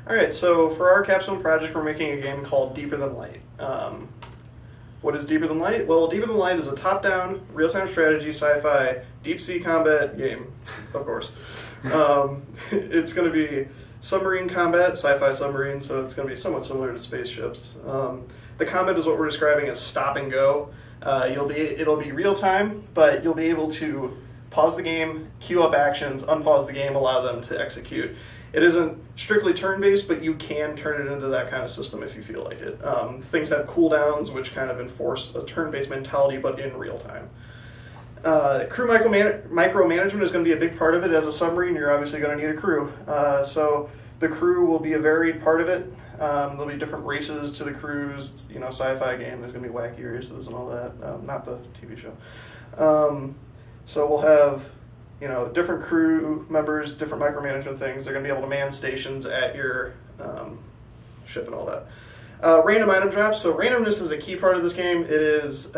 All right, so for our Capstone project, we're making a game called Deeper Than Light. What is Deeper Than Light? Well, Deeper Than Light is a top-down, real-time strategy, sci-fi, deep-sea combat game, of course. It's going to be submarine combat, sci-fi submarine, so it's going to be somewhat similar to spaceships. The combat is what we're describing as stop and go. It'll be real-time, but you'll be able to pause the game, queue up actions, unpause the game, allow them to execute. It isn't strictly turn-based, but you can turn it into that kind of system if you feel like it. Things have cooldowns, which kind of enforce a turn-based mentality, but in real time. Crew micromanagement is going to be a big part of it. As a submarine, you're obviously going to need a crew. So the crew will be a varied part of it. There'll be different races to the crews. It's, sci-fi game. There's going to be wacky races and all that. Not the TV show. So we'll have different crew members, different micromanagement things. They're going to be able to man stations at your ship and all that. Random item drops. So randomness is a key part of this game. It is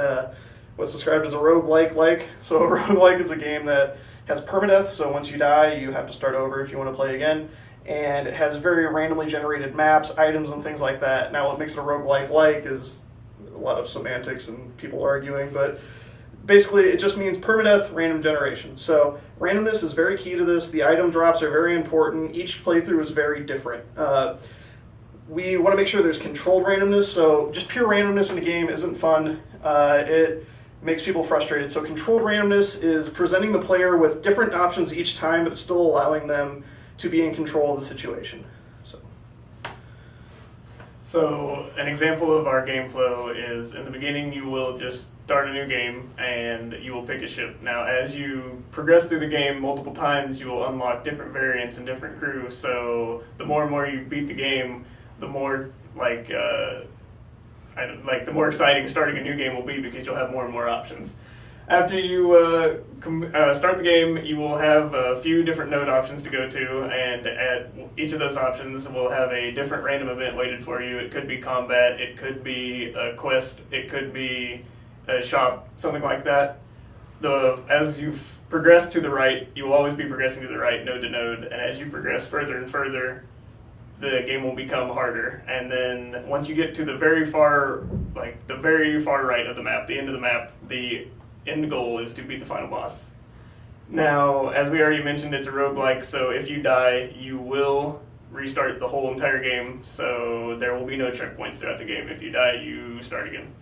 what's described as a roguelike. So a roguelike is a game that has permadeath. So once you die, you have to start over if you want to play again. And it has very randomly generated maps, items, and things like that. Now what makes it a roguelike is a lot of semantics and people arguing, but basically, it just means permadeath, random generation. So randomness is very key to this. The item drops are very important. Each playthrough is very different. We want to make sure there's controlled randomness. So just pure randomness in a game isn't fun. It makes people frustrated. So controlled randomness is presenting the player with different options each time, but it's still allowing them to be in control of the situation. So an example of our game flow is in the beginning you will just start a new game and you will pick a ship. Now as you progress through the game multiple times you will unlock different variants and different crews. So the more and more you beat the game, the more the more exciting starting a new game will be because you'll have more and more options. After you start the game, you will have a few different node options to go to, and at each of those options will have a different random event waited for you. It could be combat, it could be a quest, it could be a shop, something like that. As you progress to the right, you will always be progressing to the right, node to node, and as you progress further and further, the game will become harder. And then once you get to the very far right of the map, the end of the map, the end goal is to beat the final boss. Now, as we already mentioned, it's a roguelike, so if you die, you will restart the whole entire game, so there will be no checkpoints throughout the game. If you die, you start again.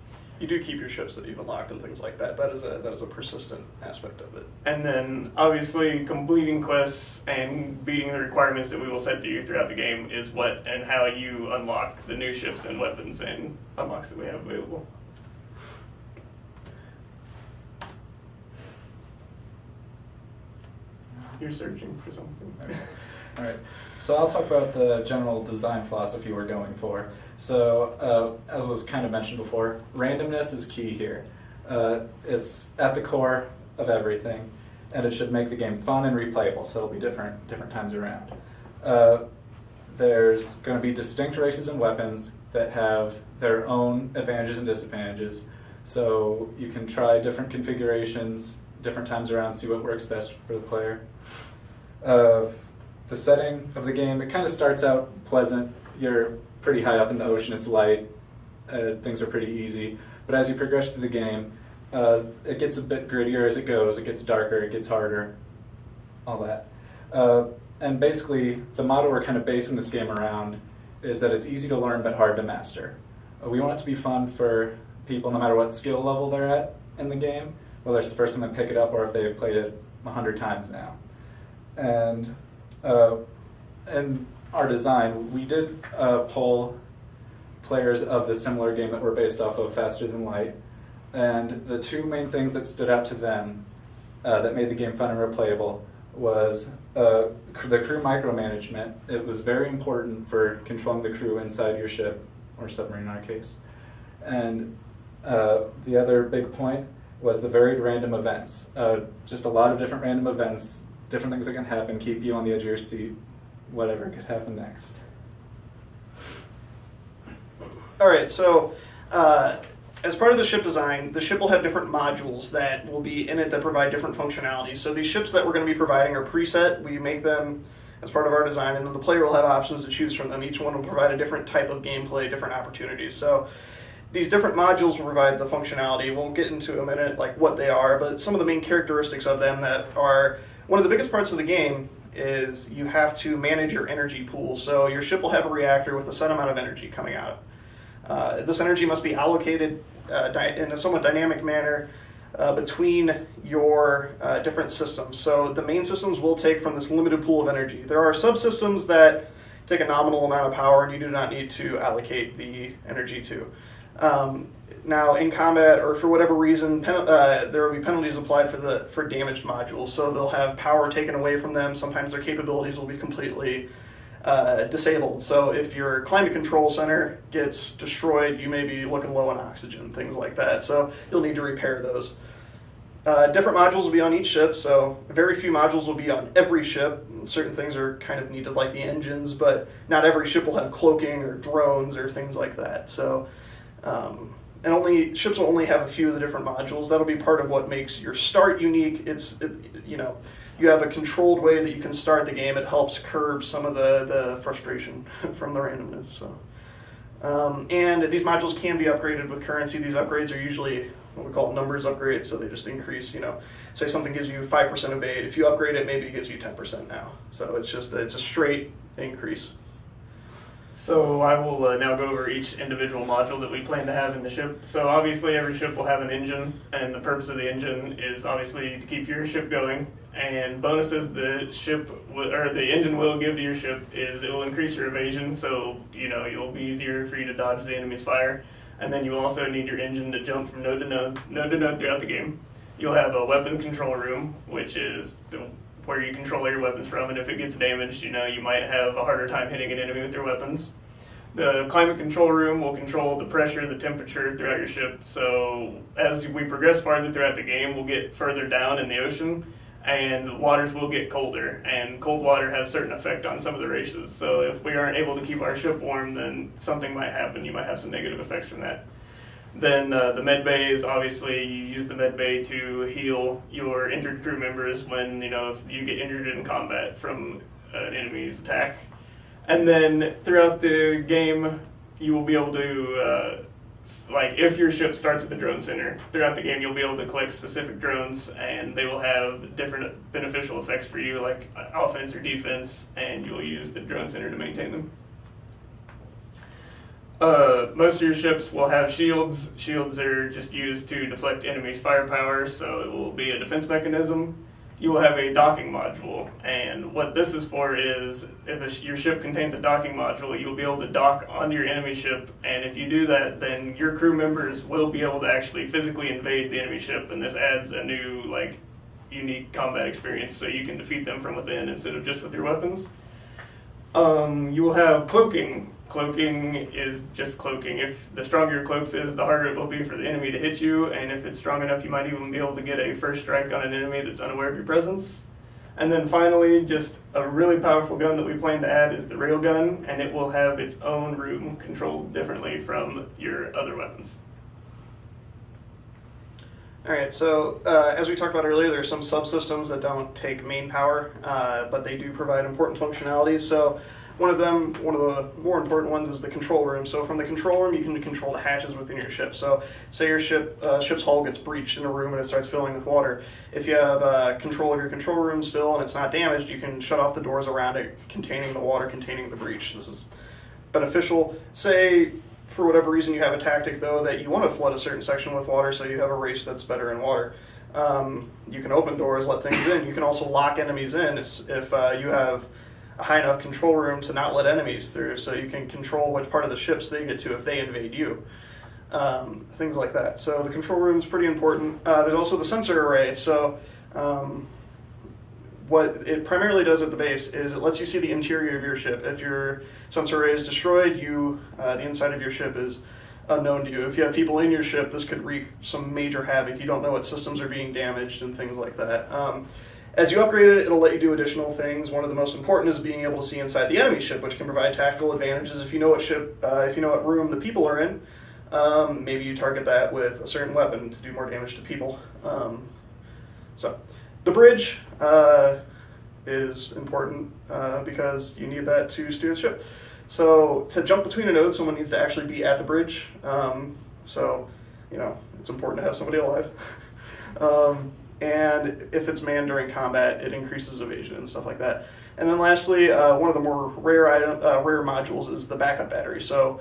You do keep your ships that you've unlocked and things like that. That is a persistent aspect of it. And then, obviously, completing quests and beating the requirements that we will set to you throughout the game is what and how you unlock the new ships and weapons and unlocks that we have available. You're searching for something. Okay. All right. So I'll talk about the general design philosophy we're going for. So as was kind of mentioned before, randomness is key here. It's at the core of everything, and it should make the game fun and replayable, so it'll be different times around. There's going to be distinct races and weapons that have their own advantages and disadvantages, so you can try different configurations different times around, see what works best for the player. The setting of the game, it kind of starts out pleasant. You're pretty high up in the ocean, it's light, things are pretty easy. But as you progress through the game, it gets a bit grittier as it goes, it gets darker, it gets harder, all that. And basically, the model we're kind of basing this game around is that it's easy to learn but hard to master. We want it to be fun for people no matter what skill level they're at in the game, whether it's the first time they pick it up or if they've played it 100 times now. And in our design, we did poll players of the similar game that we're based off of, Faster Than Light, and the two main things that stood out to them that made the game fun and replayable was the crew micromanagement. It was very important for controlling the crew inside your ship, or submarine in our case. And the other big point was the varied random events. Just a lot of different random events, different things that can happen, keep you on the edge of your seat, whatever could happen next. All right, so as part of the ship design, the ship will have different modules that will be in it that provide different functionalities. So these ships that we're going to be providing are preset. We make them as part of our design, and then the player will have options to choose from them. Each one will provide a different type of gameplay, different opportunities. So these different modules will provide the functionality. We'll get into in a minute like what they are, but some of the main characteristics of them that are one of the biggest parts of the game is you have to manage your energy pool. So your ship will have a reactor with a set amount of energy coming out. This energy must be allocated in a somewhat dynamic manner between your different systems. So the main systems will take from this limited pool of energy. There are subsystems that take a nominal amount of power and you do not need to allocate the energy to. Now in combat or for whatever reason, there will be penalties applied for damaged modules. So they'll have power taken away from them. Sometimes their capabilities will be completely disabled. So if your climate control center gets destroyed, you may be looking low on oxygen, things like that. So you'll need to repair those. Different modules will be on each ship, so very few modules will be on every ship. Certain things are kind of needed, like the engines, but not every ship will have cloaking or drones or things like that. So, and ships will only have a few of the different modules. That'll be part of what makes your start unique. You have a controlled way that you can start the game. It helps curb some of the frustration from the randomness. So, and these modules can be upgraded with currency. These upgrades are usually what we call numbers upgrades, so they just increase, say something gives you 5% evade. If you upgrade it, maybe it gives you 10% now. So it's a straight increase. So I will now go over each individual module that we plan to have in the ship. So obviously every ship will have an engine, and the purpose of the engine is obviously to keep your ship going. And bonuses the engine will give to your ship is it will increase your evasion, so it'll be easier for you to dodge the enemy's fire. And then you also need your engine to jump from node to node throughout the game. You'll have a weapon control room, which is where you control all your weapons from, and if it gets damaged, you might have a harder time hitting an enemy with your weapons. The climate control room will control the pressure, the temperature throughout your ship. So as we progress farther throughout the game, we'll get further down in the ocean, and waters will get colder, and cold water has certain effect on some of the races. So if we aren't able to keep our ship warm, then something might happen. You might have some negative effects from that. Then the med bay is obviously you use the med bay to heal your injured crew members when if you get injured in combat from an enemy's attack. And then throughout the game, you will be able to if your ship starts at the drone center, throughout the game you'll be able to collect specific drones, and they will have different beneficial effects for you, like offense or defense, and you'll use the drone center to maintain them. Most of your ships will have shields. Shields are just used to deflect enemies' firepower, so it will be a defense mechanism. You will have a docking module, and what this is for is if your ship contains a docking module, you'll be able to dock onto your enemy ship, and if you do that, then your crew members will be able to actually physically invade the enemy ship, and this adds a new, unique combat experience, so you can defeat them from within instead of just with your weapons. You will have cloaking. Cloaking is just cloaking. If the stronger your cloaks is, the harder it will be for the enemy to hit you, and if it's strong enough, you might even be able to get a first strike on an enemy that's unaware of your presence. And then finally, just a really powerful gun that we plan to add is the railgun, and it will have its own room controlled differently from your other weapons. Alright, so as we talked about earlier, there are some subsystems that don't take main power, but they do provide important functionalities. So one of the more important ones is the control room. So from the control room, you can control the hatches within your ship. So say your ship's hull gets breached in a room and it starts filling with water. If you have control of your control room still and it's not damaged, you can shut off the doors around it, containing the water, containing the breach. This is beneficial. Say, for whatever reason, you have a tactic, though, that you want to flood a certain section with water, so you have a race that's better in water. You can open doors, let things in. You can also lock enemies in if you have a high enough control room to not let enemies through, so you can control which part of the ships they get to if they invade you. Things like that. So the control room is pretty important. There's also the sensor array. So what it primarily does at the base is it lets you see the interior of your ship. If your sensor array is destroyed, the inside of your ship is unknown to you. If you have people in your ship, this could wreak some major havoc. You don't know what systems are being damaged and things like that. As you upgrade it, it'll let you do additional things. One of the most important is being able to see inside the enemy ship, which can provide tactical advantages. If you know what room the people are in, maybe you target that with a certain weapon to do more damage to people. So the bridge, is important because you need that to steer the ship. So to jump between a node, someone needs to actually be at the bridge. So, it's important to have somebody alive. And if it's manned during combat, it increases evasion and stuff like that. And then lastly, one of the more rare modules is the backup battery. So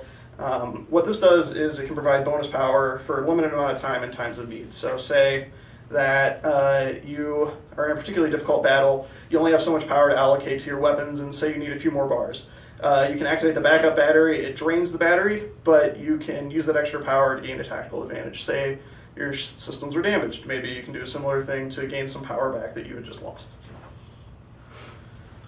what this does is it can provide bonus power for a limited amount of time in times of need. So say that you are in a particularly difficult battle, you only have so much power to allocate to your weapons, and say you need a few more bars. You can activate the backup battery. It drains the battery, but you can use that extra power to gain a tactical advantage. Say your systems were damaged. Maybe you can do a similar thing to gain some power back that you had just lost.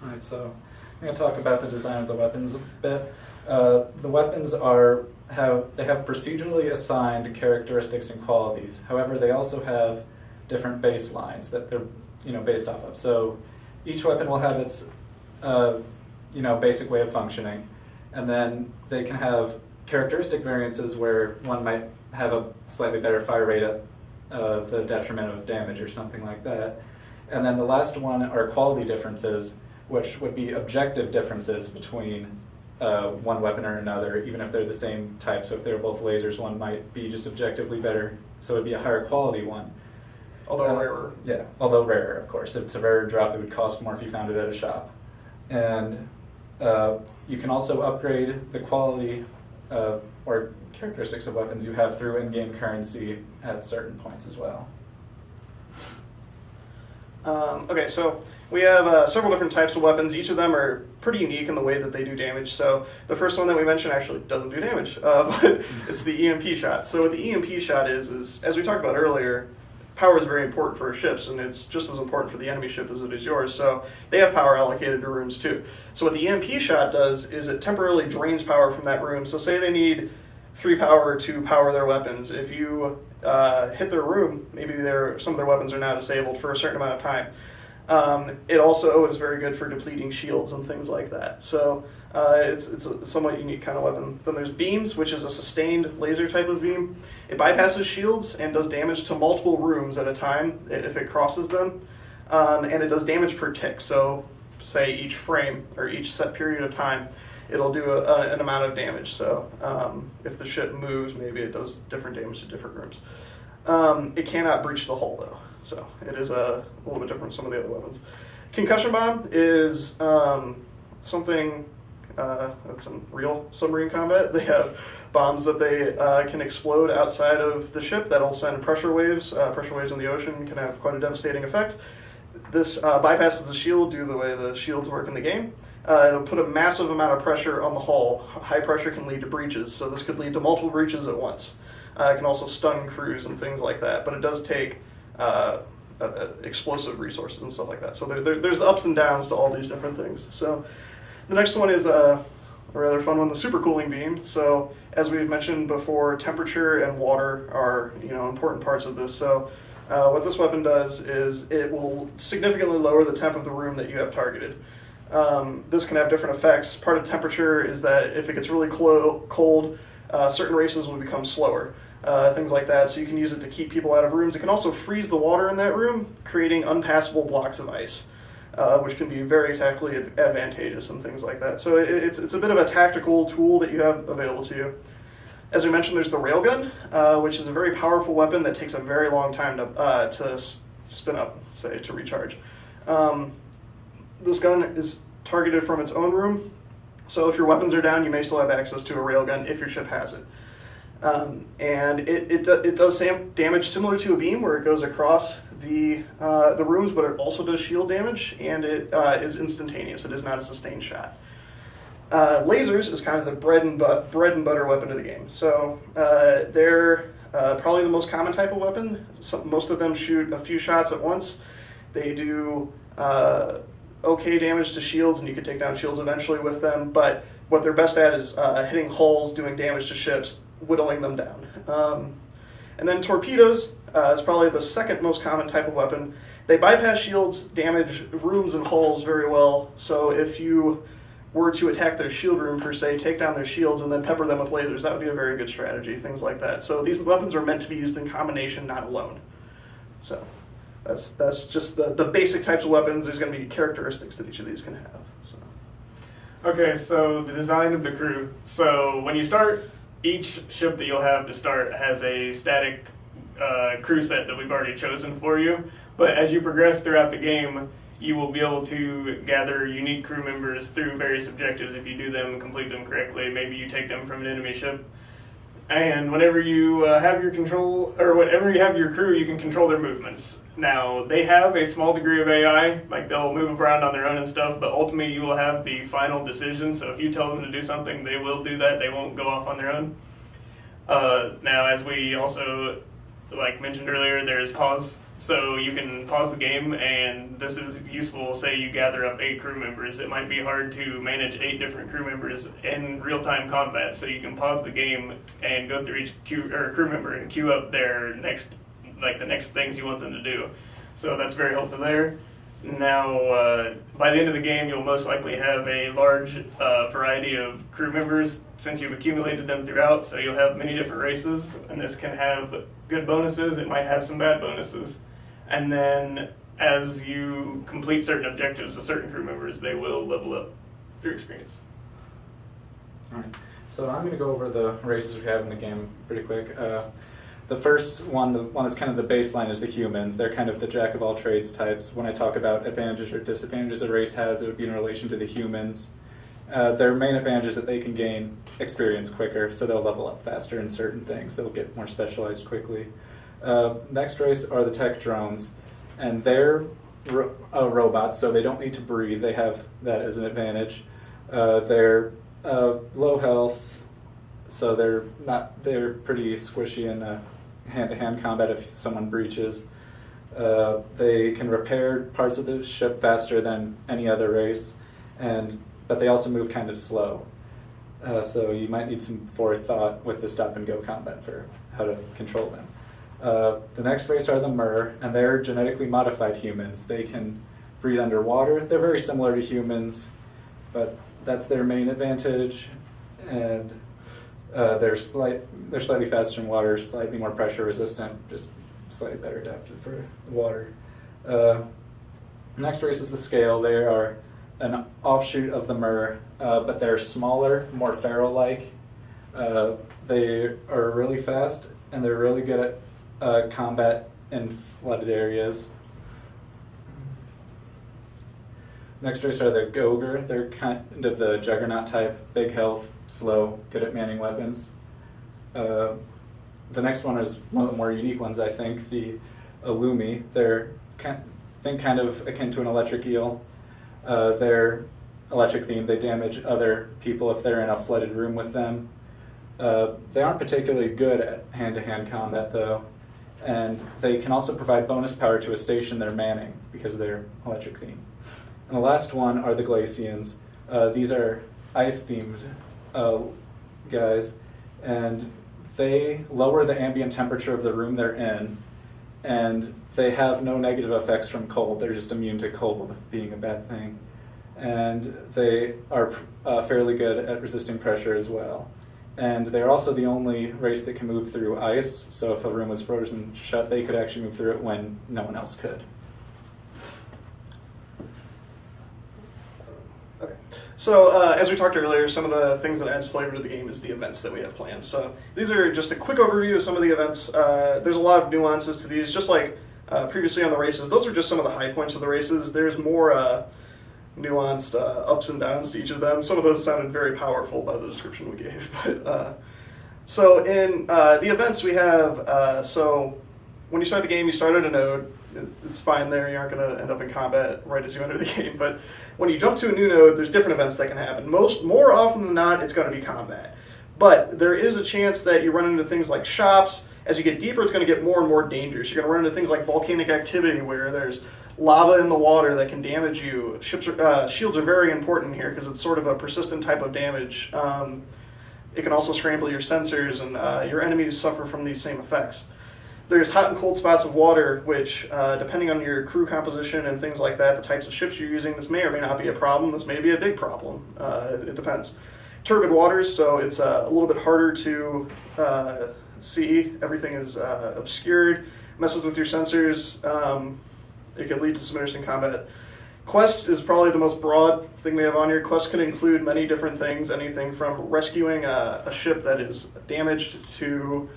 All right, so I'm going to talk about the design of the weapons a bit. The weapons have procedurally assigned characteristics and qualities. However, they also have different baselines that they're based off of. So each weapon will have its basic way of functioning, and then they can have characteristic variances where one might have a slightly better fire rate at the detriment of damage or something like that. And then the last one are quality differences, which would be objective differences between one weapon or another, even if they're the same type. So if they're both lasers, one might be just objectively better, so it'd be a higher quality one. Although rarer. Yeah, although rarer, of course. It's a rarer drop. It would cost more if you found it at a shop. And you can also upgrade the quality or characteristics of weapons you have through in-game currency at certain points as well. Okay, so we have several different types of weapons. Each of them are pretty unique in the way that they do damage. So the first one that we mentioned actually doesn't do damage, but it's the EMP shot. So what the EMP shot is, as we talked about earlier, power is very important for ships, and it's just as important for the enemy ship as it is yours. So they have power allocated to rooms too. So what the EMP shot does is it temporarily drains power from that room. So say they need 3 power to power their weapons. If you hit their room, maybe some of their weapons are now disabled for a certain amount of time. It also is very good for depleting shields and things like that. So it's a somewhat unique kind of weapon. Then there's beams, which is a sustained laser type of beam. It bypasses shields and does damage to multiple rooms at a time if it crosses them. And it does damage per tick. So say each frame or each set period of time, it'll do an amount of damage. So if the ship moves, maybe it does different damage to different rooms. It cannot breach the hull though. So it is a little bit different from some of the other weapons. Concussion bomb is something that's in real submarine combat. They have bombs that they can explode outside of the ship that'll send pressure waves. Pressure waves in the ocean can have quite a devastating effect. This bypasses the shield due to the way the shields work in the game. It'll put a massive amount of pressure on the hull. High pressure can lead to breaches, so this could lead to multiple breaches at once. It can also stun crews and things like that, but it does take explosive resources and stuff like that. So there's ups and downs to all these different things. So the next one is a rather fun one, the supercooling beam. So as we had mentioned before, temperature and water are important parts of this. So what this weapon does is it will significantly lower the temp of the room that you have targeted. This can have different effects. Part of temperature is that if it gets really cold, certain races will become slower. Things like that, so you can use it to keep people out of rooms. It can also freeze the water in that room, creating unpassable blocks of ice, which can be very tactically advantageous and things like that. So it's a bit of a tactical tool that you have available to you. As we mentioned, there's the railgun, which is a very powerful weapon that takes a very long time to spin up, say, to recharge. This gun is targeted from its own room, so if your weapons are down, you may still have access to a railgun if your ship has it. And it does damage similar to a beam, where it goes across the rooms, but it also does shield damage, and it is instantaneous. It is not a sustained shot. Lasers is kind of the bread and butter weapon of the game. So they're probably the most common type of weapon. Most of them shoot a few shots at once. They do okay damage to shields, and you can take down shields eventually with them, but what they're best at is hitting hulls, doing damage to ships, whittling them down. And then torpedoes is probably the second most common type of weapon. They bypass shields, damage rooms and hulls very well, so if you were to attack their shield room per se, take down their shields and then pepper them with lasers, that would be a very good strategy, things like that. So these weapons are meant to be used in combination, not alone. So that's just the basic types of weapons. There's going to be characteristics that each of these can have. So. Okay, so the design of the crew. So when you start, each ship that you'll have to start has a static crew set that we've already chosen for you. But as you progress throughout the game, you will be able to gather unique crew members through various objectives if you do them, complete them correctly. Maybe you take them from an enemy ship. And whenever you have your control, or whenever you have your crew, you can control their movements. Now, they have a small degree of AI, like they'll move around on their own and stuff, but ultimately you will have the final decision. So if you tell them to do something, they will do that. They won't go off on their own. Now, as we also mentioned earlier, there's pause. So you can pause the game, and this is useful. Say you gather up 8 crew members. It might be hard to manage 8 different crew members in real-time combat. So you can pause the game and go through each crew member and queue up their next, the next things you want them to do. So that's very helpful there. Now, by the end of the game, you'll most likely have a large variety of crew members since you've accumulated them throughout. So you'll have many different races, and this can have good bonuses. It might have some bad bonuses. And then as you complete certain objectives with certain crew members, they will level up through experience. All right. So I'm going to go over the races we have in the game pretty quick. The first one, the one that's kind of the baseline, is the humans. They're kind of the jack-of-all-trades types. When I talk about advantages or disadvantages a race has, it would be in relation to the humans. Their main advantage is that they can gain experience quicker, so they'll level up faster in certain things. They'll get more specialized quickly. Next race are the tech drones, and they're robots, so they don't need to breathe. They have that as an advantage. They're low health, so they're pretty squishy in hand-to-hand combat if someone breaches. They can repair parts of the ship faster than any other race, but they also move kind of slow. So you might need some forethought with the stop-and-go combat for how to control them. The next race are the Mer, and they're genetically modified humans. They can breathe underwater. They're very similar to humans, but that's their main advantage. And they're slightly faster in water, slightly more pressure resistant, just slightly better adapted for the water. Next race is the Scale. They are an offshoot of the Mer, but they're smaller, more feral-like. They are really fast, and they're really good at combat in flooded areas. Next race are the Gogre. They're kind of the Juggernaut type, big health, slow, good at manning weapons. The next one is one of the more unique ones, I think, the Illumi. They're kind of akin to an electric eel. They're electric themed. They damage other people if they're in a flooded room with them. They aren't particularly good at hand-to-hand combat, though, and they can also provide bonus power to a station they're manning because of their electric theme. And the last one are the Glacians. These are ice-themed guys, and they lower the ambient temperature of the room they're in, and they have no negative effects from cold. They're just immune to cold being a bad thing. And they are fairly good at resisting pressure as well. And they're also the only race that can move through ice, so if a room was frozen shut, they could actually move through it when no one else could. Okay. So as we talked earlier, some of the things that adds flavor to the game is the events that we have planned. So these are just a quick overview of some of the events. There's a lot of nuances to these, just like previously on the races. Those are just some of the high points of the races. There's more nuanced ups and downs to each of them. Some of those sounded very powerful by the description we gave. But so in the events we have, so when you start the game, you start at a node. It's fine there. You aren't going to end up in combat right as you enter the game. But when you jump to a new node, there's different events that can happen. More often than not, it's going to be combat. But there is a chance that you run into things like shops. As you get deeper, it's going to get more and more dangerous. You're going to run into things like volcanic activity where there's lava in the water that can damage you. Shields are very important here because it's sort of a persistent type of damage. It can also scramble your sensors, and your enemies suffer from these same effects. There's hot and cold spots of water, which, depending on your crew composition and things like that, the types of ships you're using, this may or may not be a problem. This may be a big problem. It depends. Turbid waters, so it's a little bit harder to see. Everything is obscured, messes with your sensors. It could lead to some interesting combat. Quests is probably the most broad thing we have on here. Quests could include many different things, anything from rescuing a ship that is damaged to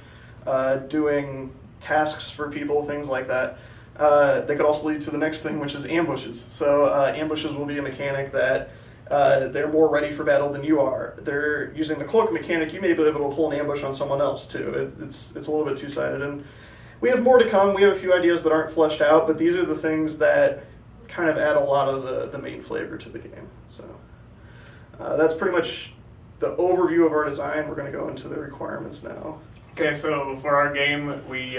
doing tasks for people, things like that. They could also lead to the next thing, which is ambushes. So ambushes will be a mechanic that they're more ready for battle than you are. They're using the cloak mechanic. You may be able to pull an ambush on someone else too. It's a little bit two-sided, and we have more to come. We have a few ideas that aren't fleshed out, but these are the things that kind of add a lot of the main flavor to the game. So that's pretty much the overview of our design. We're going to go into the requirements now. Okay, so for our game, we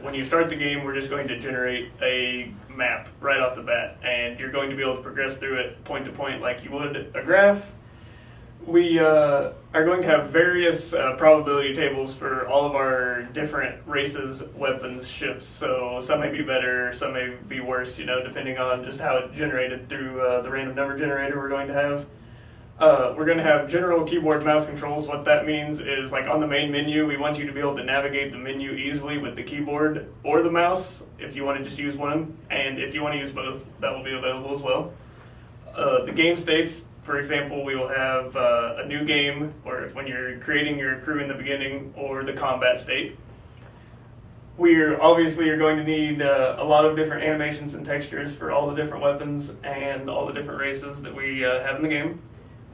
when you start the game, we're just going to generate a map right off the bat, and you're going to be able to progress through it point to point like you would a graph. We are going to have various probability tables for all of our different races, weapons, ships. So some may be better, some may be worse, depending on just how it's generated through the random number generator we're going to have. We're going to have general keyboard mouse controls. What that means is, like on the main menu, we want you to be able to navigate the menu easily with the keyboard or the mouse if you want to just use one, and if you want to use both, that will be available as well. The game states, for example, we will have a new game, or when you're creating your crew in the beginning, or the combat state. You're going to need a lot of different animations and textures for all the different weapons and all the different races that we have in the game.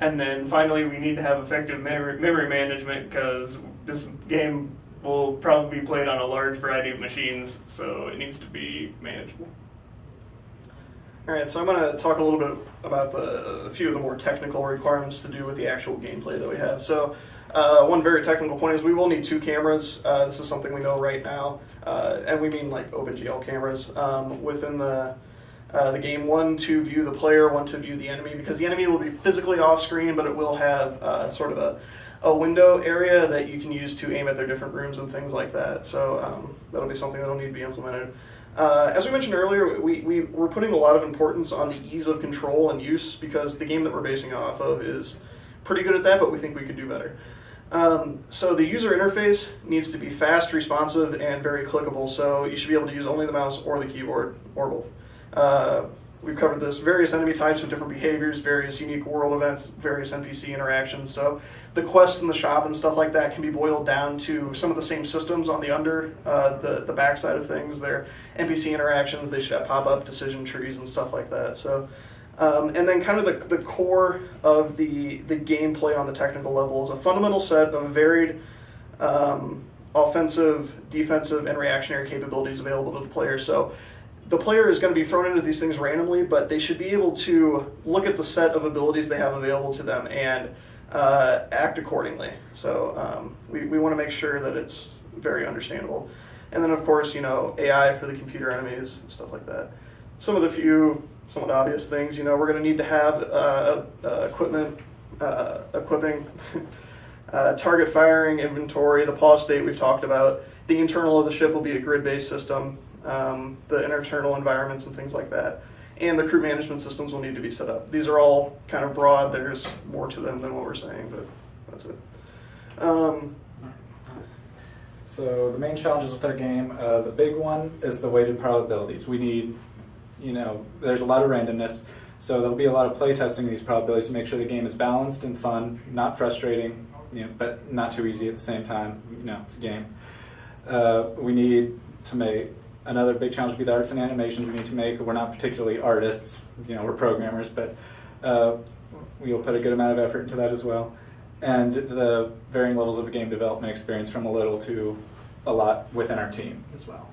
And then finally, we need to have effective memory management, because this game will probably be played on a large variety of machines, so it needs to be manageable. All right, so I'm going to talk a little bit about a few of the more technical requirements to do with the actual gameplay that we have. So one very technical point is we will need 2 cameras. This is something we know right now, and we mean like OpenGL cameras within the game. One to view the player, one to view the enemy, because the enemy will be physically off screen, but it will have sort of a window area that you can use to aim at their different rooms and things like that. So that'll be something that'll need to be implemented. As we mentioned earlier, we're putting a lot of importance on the ease of control and use, because the game that we're basing it off of is pretty good at that, but we think we could do better. So the user interface needs to be fast, responsive, and very clickable, so you should be able to use only the mouse or the keyboard, or both. We've covered this, various enemy types with different behaviors, various unique world events, various NPC interactions. So the quests in the shop and stuff like that can be boiled down to some of the same systems on the backside of things. They're NPC interactions, they should have pop-up decision trees and stuff like that. So, and then kind of the core of the gameplay on the technical level is a fundamental set of varied offensive, defensive, and reactionary capabilities available to the player. So the player is going to be thrown into these things randomly, but they should be able to look at the set of abilities they have available to them and act accordingly. So we want to make sure that it's very understandable. And then, of course, AI for the computer enemies, stuff like that. Some of the few somewhat obvious things, we're going to need to have equipping, target firing, inventory, the pause state we've talked about. The internal of the ship will be a grid-based system. The internal environments and things like that. And the crew management systems will need to be set up. These are all kind of broad. There's more to them than what we're saying, but that's it. So the main challenges with our game, the big one is the weighted probabilities. We need, there's a lot of randomness, so there'll be a lot of play testing these probabilities to make sure the game is balanced and fun, not frustrating, but not too easy at the same time. It's a game. We need to make another big challenge would be the arts and animations we need to make. We're not particularly artists, we're programmers, but we'll put a good amount of effort into that as well. And the varying levels of game development experience, from a little to a lot within our team as well.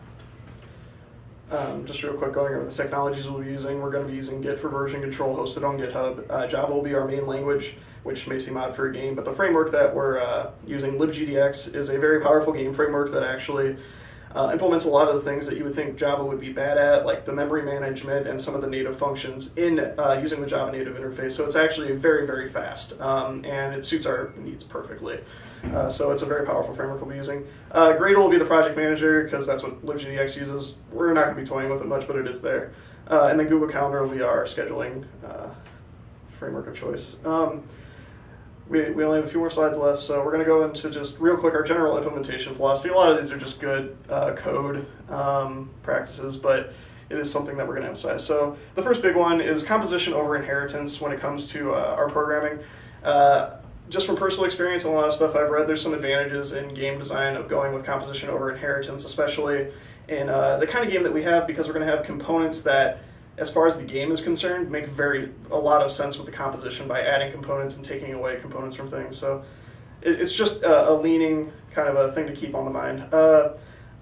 Just real quick, going over the technologies we'll be using. We're going to be using Git for version control, hosted on GitHub. Java will be our main language, which may seem odd for a game, but the framework that we're using, libgdx, is a very powerful game framework that actually implements a lot of the things that you would think Java would be bad at, like the memory management and some of the native functions in using the Java native interface. So it's actually very, very fast, and it suits our needs perfectly. So it's a very powerful framework we'll be using. Gradle will be the project manager, because that's what libgdx uses. We're not going to be toying with it much, but it is there. And then Google Calendar will be our scheduling framework of choice. We only have a few more slides left, so we're going to go into just real quick our general implementation philosophy. A lot of these are just good code practices, but it is something that we're going to emphasize. So the first big one is composition over inheritance when it comes to our programming. Just from personal experience and a lot of stuff I've read, there's some advantages in game design of going with composition over inheritance, especially in the kind of game that we have, because we're going to have components that, as far as the game is concerned, make a lot of sense with the composition by adding components and taking away components from things. So it's just a leaning kind of a thing to keep on the mind.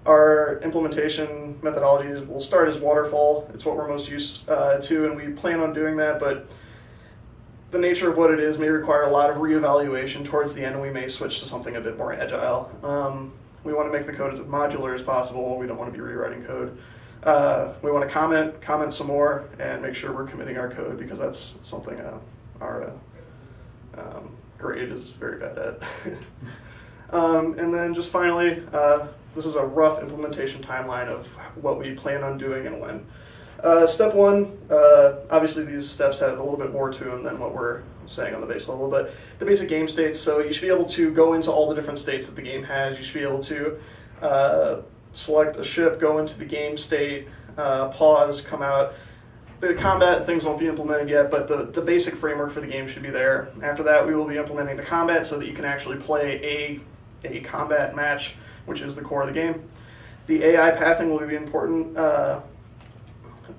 Our implementation methodologies will start as waterfall. It's what we're most used to, and we plan on doing that, but the nature of what it is may require a lot of reevaluation towards the end, and we may switch to something a bit more agile. We want to make the code as modular as possible. We don't want to be rewriting code. We want to comment some more, and make sure we're committing our code, because that's something our grade is very bad at. And then just finally, this is a rough implementation timeline of what we plan on doing and when. Step one, obviously these steps have a little bit more to them than what we're saying on the base level, but the basic game states. So you should be able to go into all the different states that the game has. You should be able to select a ship, go into the game state, pause, come out. The combat things won't be implemented yet, but the basic framework for the game should be there. After that, we will be implementing the combat so that you can actually play a combat match, which is the core of the game. The AI pathing will be important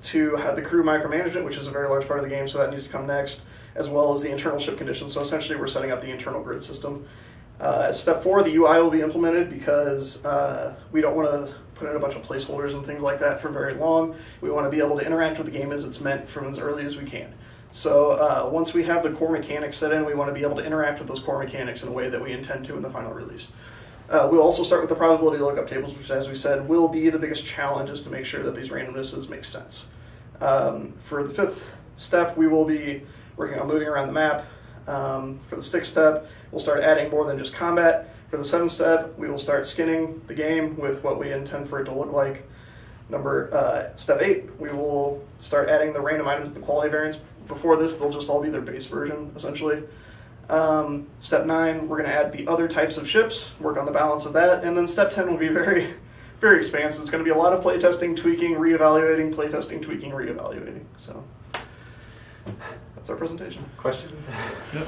to have the crew micromanagement, which is a very large part of the game, so that needs to come next, as well as the internal ship conditions. So essentially, we're setting up the internal grid system. Step 4, the UI will be implemented, because we don't want to put in a bunch of placeholders and things like that for very long. We want to be able to interact with the game as it's meant from as early as we can. So once we have the core mechanics set in, we want to be able to interact with those core mechanics in a way that we intend to in the final release. We'll also start with the probability lookup tables, which, as we said, will be the biggest challenge, is to make sure that these randomnesses make sense. For the 5th step, we will be working on moving around the map. For the 6th step, we'll start adding more than just combat. For the 7th step, we will start skinning the game with what we intend for it to look like. Step 8, we will start adding the random items, the quality variants. Before this, they'll just all be their base version, essentially. Step 9, we're going to add the other types of ships, work on the balance of that, and then step 10 will be very, very expansive. It's going to be a lot of playtesting, tweaking, reevaluating, playtesting, tweaking, reevaluating. So that's our presentation. Questions? Yep.